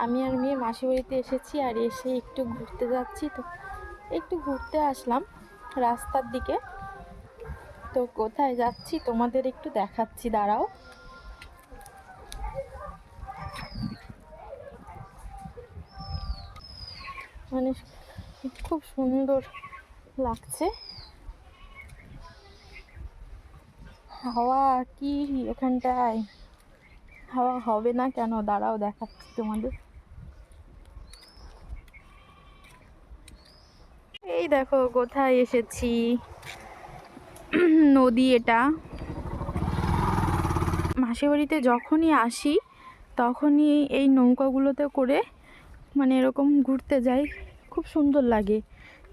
আমি আর মেয়ে মাসির বাড়িতে এসেছি, আর এসে একটু ঘুরতে যাচ্ছি। তো একটু ঘুরতে আসলাম রাস্তার দিকে। তো কোথায় যাচ্ছি তোমাদের একটু দেখাচ্ছি, দাঁড়াও। মানে খুব সুন্দর লাগছে, হাওয়া কি এখানটায়, হাওয়া হবে না কেন, দাঁড়াও দেখাচ্ছি তোমাদের। এই দেখো কোথায় এসেছি, নদী এটা। মাসির বাড়িতে যখনই আসি তখনই এই নৌকাগুলোতে করে মানে এরকম ঘুরতে যাই, খুব সুন্দর লাগে।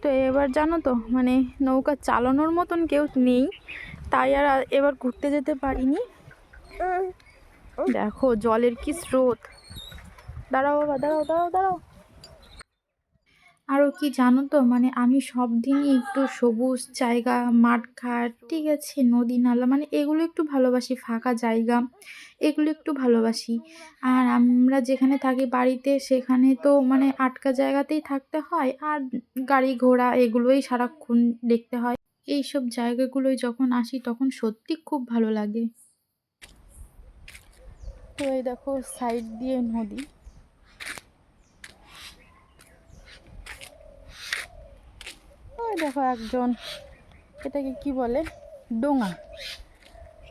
তো এবার জানো তো মানে নৌকা চালানোর মতন কেউ নেই, তাই আর এবার ঘুরতে যেতে পারিনি। দেখো জলের কি স্রোত, দাঁড়াও বাবা, দাঁড়াও দাঁড়াও দাঁড়াও। আরও কি জানো তো মানে আমি সব দিনই একটু সবুজ জায়গা, মাঠঘাট, ঠিক আছে, নদী নালা, মানে এগুলো একটু ভালোবাসি, ফাঁকা জায়গা এগুলো একটু ভালোবাসি। আর আমরা যেখানে থাকি বাড়িতে, সেখানে তো মানে আটকা জায়গাতেই থাকতে হয়, আর গাড়ি ঘোড়া এগুলোই সারাক্ষণ দেখতে হয়। এইসব জায়গাগুলোয় যখন আসি তখন সত্যি খুব ভালো লাগে। তো এই দেখো সাইড দিয়ে নদী, ওই দেখো একজন, এটাকে কি বলে, ডোঙা।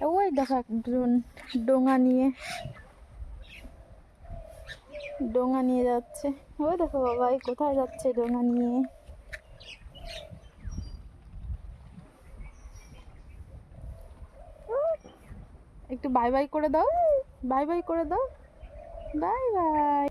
ওই দেখো একজন ডোঙা নিয়ে যাচ্ছে। ওই দেখো বাবাই কোথায় যাচ্ছে ডোঙা নিয়ে। একটু বাই বাই করে দাও, বাই বাই করে দাও, বাই বাই।